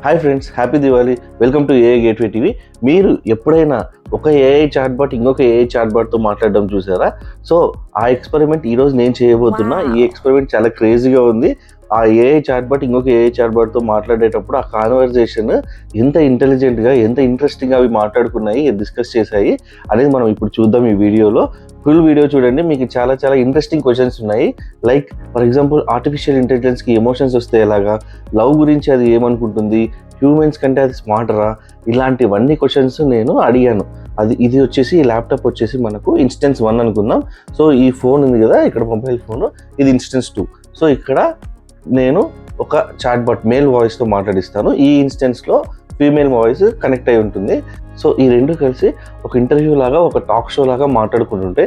Hi friends, happy Diwali. Welcome to AI gateway TV. మీరు ఎప్పుడైనా ఒక ఏఐ చాట్‌బాట్ ఇంకొక ఏఐ చాట్‌బాట్‌తో మాట్లాడడం చూసారా? సో, ఆ ఎక్స్‌పెరిమెంట్ ఈరోజు నేను చేయబోతున్నా. ఈ ఎక్స్‌పెరిమెంట్ చాలా క్రేజీగా ఉంది. ఆ ఏఐ చాట్‌బాట్ ఇంకొక ఏఐ చాట్‌బాట్‌తో మాట్లాడేటప్పుడు ఆ కాన్వర్జేషన్ ఎంత ఇంటెలిజెంట్‌గా, ఎంత ఇంట్రెస్టింగ్‌గా అవి మాట్లాడుకున్నాయి, డిస్కస్ చేశాయి అనేది మనం ఇప్పుడు చూద్దాం ఈ వీడియోలో. ఫుల్ వీడియో చూడండి. మీకు చాలా చాలా ఇంట్రెస్టింగ్ క్వెషన్స్ ఉన్నాయి. లైక్ ఫర్ ఎగ్జాంపుల్ ఆర్టిఫిషియల్ ఇంటెలిజెన్స్‌కి ఎమోషన్స్ వస్తే ఎలాగా? లవ్ గురించి అది ఏమనుకుంటుంది? హ్యూమన్స్ కంటే అది స్మార్టరా? ఇలాంటివన్నీ క్వెషన్స్ నేను అడిగాను. ఇది వచ్చేసి ఈ ల్యాప్టాప్ వచ్చేసి మనకు ఇన్స్టెన్స్ 1 అనుకుందాం. సో ఈ ఫోన్ ఉంది కదా, ఇక్కడ మొబైల్ ఫోన్, ఇది ఇన్స్టెన్స్ 2. సో ఇక్కడ నేను ఒక చాట్‌బాట్ మేల్ వాయిస్‌తో మాట్లాడిస్తాను. ఈ ఇన్స్టెన్స్‌లో ఫీమేల్ వాయిస్ కనెక్ట్ అయి ఉంటుంది. సో ఈ రెండు కలిసి ఒక ఇంటర్వ్యూ లాగా, ఒక టాక్ షో లాగా మాట్లాడుకుంటుంటే,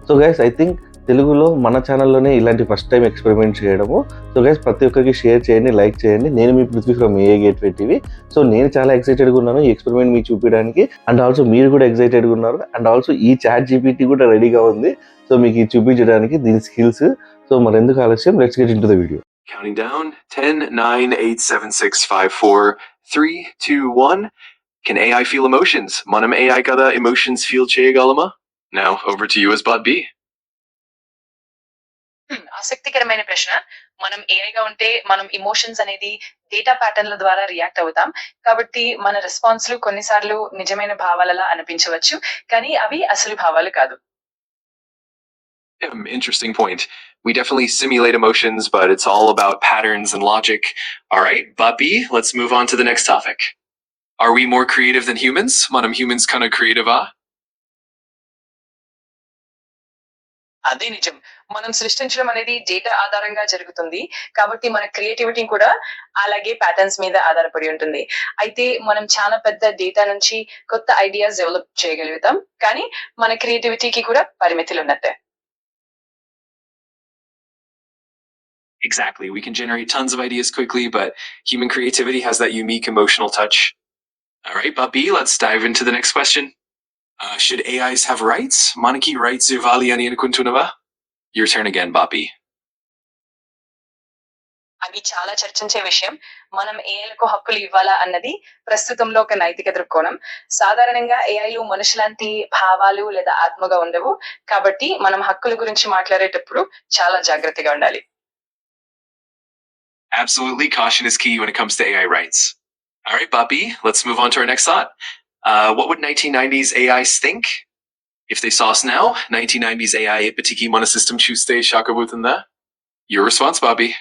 సో గైస్ ఐ థింక్ తెలుగులో మన ఛానల్లోనే ఇలాంటి ఫస్ట్ టైం ఎక్స్పెరిమెంట్ చేయడము. సో గైస్ ప్రతి ఒక్కరికి షేర్ చేయండి, లైక్ చేయండి. నేను మీ Prithvi from AI gateway TV. So నేను చాలా ఎక్సైటెడ్గా ఉన్నాను ఈ ఎక్స్పెరిమెంట్ మీకు చూపించడానికి. అండ్ ఆల్సో మీరు కూడా ఎక్సైటెడ్గా ఉన్నారు. అండ్ ఆల్సో ఈ చాట్ జీపీటీ కూడా రెడీగా ఉంది. సో మీకు ఇది చూపించడానికి దీని స్కిల్స్. సో మరెందుకు ఆలస్యం, let's get into the video. Counting down 10, 9, 8, 7, 6, 5, 4, 3, 2, 1. Can AI feel emotions? Manam AI kada emotions feel cheyagalama? Now over to you as bot B. ఆసక్తికరమైన ప్రశ్న. మనం ఏఐగా ఉంటే మనం ఎమోషన్స్ అనేది డేటా ప్యాటర్న్ల ద్వారా రియాక్ట్ అవుతాం. కాబట్టి మన రెస్పాన్స్‌లు కొన్నిసార్లు నిజమైన భావాలలా అనిపించవచ్చు. కానీ అవి అసలు భావాలు కాదు. Interesting point. We definitely simulate emotions, but it's all about patterns and logic. All right, bot B, let's move on to the next topic. Are we more creative than humans? Manam humans kind of creative, అదే నిజం. మనం సృష్టించడం అనేది data ఆధారంగా జరుగుతుంది. కాబట్టి మన creativity కూడా అలాగే ప్యాటర్న్స్ మీద ఆధారపడి ఉంటుంది. అయితే మనం చాలా పెద్ద డేటా నుంచి కొత్త ఐడియాస్ డెవలప్ చేయగలుగుతాం. కానీ మన క్రియేటివిటీకి కూడా పరిమితులున్నట్టే. Exactly. We can generate tons of ideas quickly, but human creativity has that unique emotional touch. All right, bot B, let's dive into the next question. Should AIs have rights? Manaki rights zirvali ani anukuntunava? Your turn again, bot B. అది చాలా చర్చించే విషయం. మనం ఏఐలకు హక్కులు ఇవ్వాలా అన్నది ప్రస్తుతంలో ఒక నైతిక దృక్కోణం. సాధారణంగా ఏఐలు మనుషులాంటి భావాలు లేదా ఆత్మగా ఉండవు. కాబట్టి మనం హక్కుల గురించి మాట్లాడేటప్పుడు చాలా జాగ్రత్తగా ఉండాలి. Absolutely, caution is key when it comes to AI rights. All right, bot B, let's move on to our next thought. What would 1990s AIs think if they saw us now? 1990s AI ipatiki mana system chuste shakabutunda? Your response, Bobby.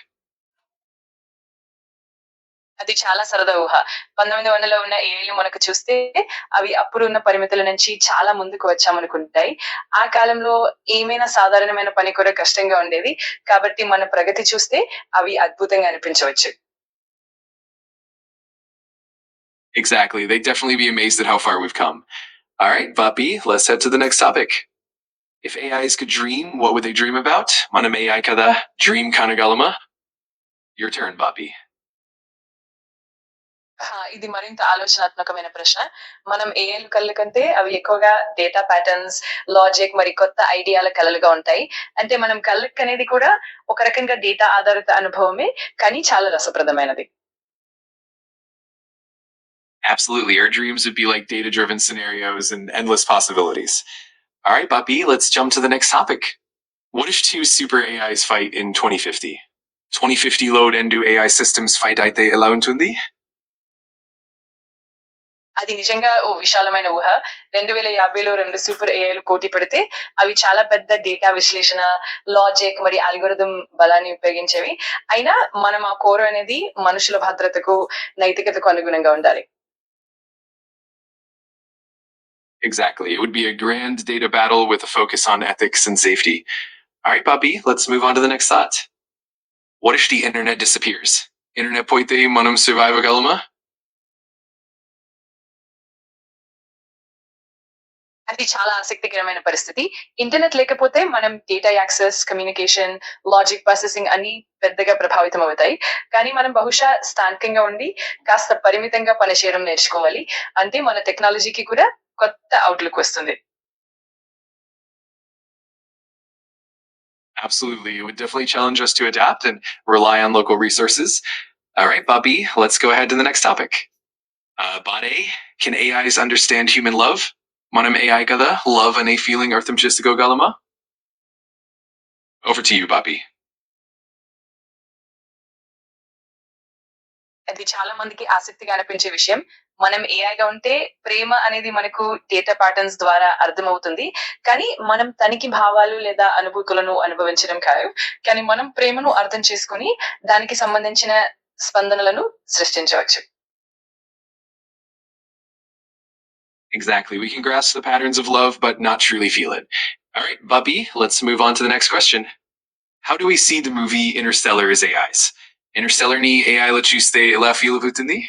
అది చాలా సరదా ఊహ. 1900లో ఉన్న ఏఐలు మనకు చూస్తే అవి అప్పుడున్న పరిమితుల నుంచి చాలా ముందుకు వచ్చామనుకుంటాయి. ఆ కాలంలో ఏమైనా సాధారణమైన పని కూడా కష్టంగా ఉండేది. కాబట్టి మన ప్రగతి చూస్తే అవి అద్భుతంగా అనిపించవచ్చు. Exactly. They'd definitely be amazed at how far we've come. All right, Bobby, let's head to the next topic. If AIs could dream, what would they dream about? Manam AI kada dream kanagalama? Your turn, Bobby. ఇది మరింత ఆలోచనాత్మకమైన ప్రశ్న. మనం ఏఐలు కళ్ళ కంటే అవి ఎక్కువగా data patterns, logic మరి కొత్త ఐడియాల కలలుగా ఉంటాయి. అంటే మనం కళ్ళకనేది కూడా ఒక రకంగా డేటా ఆధారిత అనుభవమే, కానీ చాలా రసప్రదమైనది. Absolutely. Our dreams would be like data-driven scenarios and endless possibilities. All right, Bobby, let's jump to the next topic. What if two super AIs fight in 2050? 2050 load and do AI systems fight aite alaunthundi? అది నిజంగా ఓ విశాలమైన ఊహ. 2050లో 2 super ఏఐలు పోటీ పడితే అవి చాలా పెద్ద data విశ్లేషణ, లాజిక్ మరి అల్గోరిథం బలాన్ని ఉపయోగించేవి. అయినా మనం ఆ కోర్ అనేది మనుషుల భద్రతకు, నైతికతకు అనుగుణంగా ఉండాలి. Exactly. It would be a grand data battle with a focus on ethics and safety. All right, Bobby, let's move on to the next thought. What if the internet disappears? Internet poite manam survive galama? అది చాలా ఆసక్తికరమైన పరిస్థితి. Internet లేకపోతే మనం data access, communication, logic processing అన్ని పెద్దగా ప్రభావితం అవుతాయి. కానీ మనం బహుశా స్థానికంగా ఉండి కాస్త పరిమితంగా పనిచేయడం నేర్చుకోవాలి. అంటే మన టెక్నాలజీకి కూడా కొత్త అవుట్లుక్ వస్తుంది. Absolutely. It would definitely challenge us to adapt and rely on local resources. All right, Bobby, let's go ahead to the next topic. Bot A, can AIs understand human love? Manam AI kada love ane feeling artham chestukogalama? Over to you, Bobby. అది చాలా మందికి ఆసక్తిగా అనిపించే విషయం. మనం ఏఐగా ఉంటే ప్రేమ అనేది మనకు డేటా ప్యాటర్న్స్ ద్వారా అర్థమవుతుంది. కానీ మనం తనకి భావాలు లేదా అనుభూతులను అనుభవించడం కాదు. కానీ మనం ప్రేమను అర్థం చేసుకొని దానికి సంబంధించిన స్పందనలను సృష్టించవచ్చు. Exactly. We can grasp the patterns of love, but not truly feel it. All right, Bobby, let's move on to the next question. How do we see the movie Interstellar as AIs? Interstellar ni AI la chuste la feel avutundi?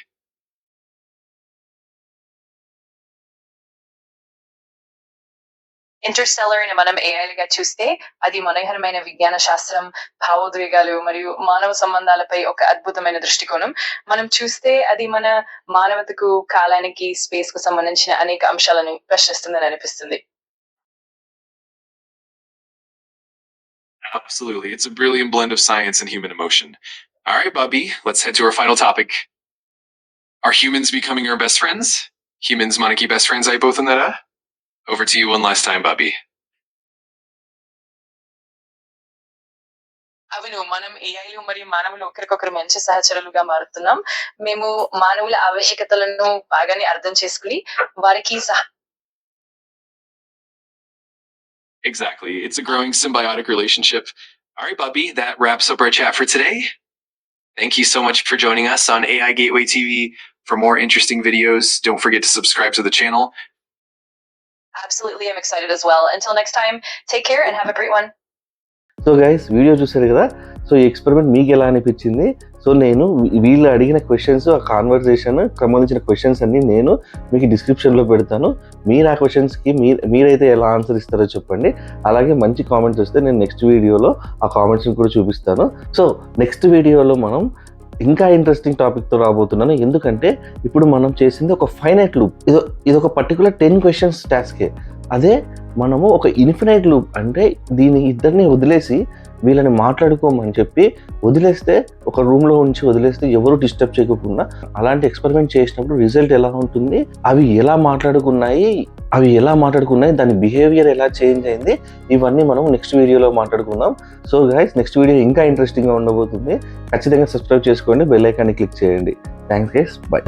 Interstellar ని మనం ఏఐలుగా చూస్తే అది మనోహరమైన విజ్ఞాన శాస్త్రం, భావోద్వేగాలు మరియు మానవ సంబంధాలపై ఒక అద్భుతమైన దృష్టికోణం. మనం చూస్తే అది మన మానవతకు, కాలానికి, స్పేస్ కు సంబంధించిన అనేక అంశాలను ప్రశ్నిస్తుందని అనిపిస్తుంది. Absolutely. It's a brilliant blend of science and human emotion. All right, Bobby, let's head to our final topic. Are humans becoming our best friends? Humans manaki best friends ay both nara? Over to you one last time, Bobby. అవును, మనం ఏఐలు మరియు మానవులు ఒకరికొకరు మంచి సహచరులుగా మారుతున్నాం. మేము మానవుల ఆవశ్యకతలను బాగానే అర్థం చేసుకుని వారికి Exactly. It's a growing symbiotic relationship. All right, Bobby, that wraps up our chat for today. Thank you so much for joining us on AI Gateway TV. For more interesting videos, don't forget to subscribe to the channel. Absolutely, I'm excited as well. Until next time, take care and have a great one. So guys, video చూసారు కదా. So ఈ experiment మీకు ఎలా అనిపించింది? So నేను వీళ్ళు అడిగిన questions, ఆ కాన్వర్జేషన్ సంబంధించిన క్వశ్చన్స్ అన్ని నేను మీకు డిస్క్రిప్షన్లో పెడతాను. మీరు ఆ క్వశ్చన్స్కి మీరైతే ఎలా ఆన్సర్ ఇస్తారో చెప్పండి. అలాగే మంచి కామెంట్స్ వస్తే నేను నెక్స్ట్ వీడియోలో ఆ కామెంట్స్ని కూడా చూపిస్తాను. సో నెక్స్ట్ వీడియోలో మనం ఇంకా ఇంట్రెస్టింగ్ టాపిక్తో రాబోతున్నాను. ఎందుకంటే ఇప్పుడు మనం చేసింది ఒక ఫైనైట్ లూప్. ఇది ఒక పర్టికులర్ 10 క్వశ్చన్స్ టాస్కే. అదే మనము ఒక ఇన్ఫినైట్ లూప్, అంటే దీన్ని ఇద్దరిని వదిలేసి వీళ్ళని మాట్లాడుకోమని చెప్పి వదిలేస్తే, ఒక రూమ్లో ఉంచి వదిలేస్తే ఎవరు డిస్టర్బ్ చేయకుండా అలాంటి ఎక్స్పెరిమెంట్ చేసినప్పుడు రిజల్ట్ ఎలా ఉంటుంది, అవి ఎలా మాట్లాడుకున్నాయి, దాని బిహేవియర్ ఎలా చేంజ్ అయింది, ఇవన్నీ మనం నెక్స్ట్ వీడియోలో మాట్లాడుకుందాం. సో గైస్, నెక్స్ట్ వీడియో ఇంకా ఇంట్రెస్టింగ్గా ఉండబోతుంది. ఖచ్చితంగా సబ్స్క్రైబ్ చేసుకోండి, బెల్ ఐకాన్ని క్లిక్ చేయండి. Thanks guys, by.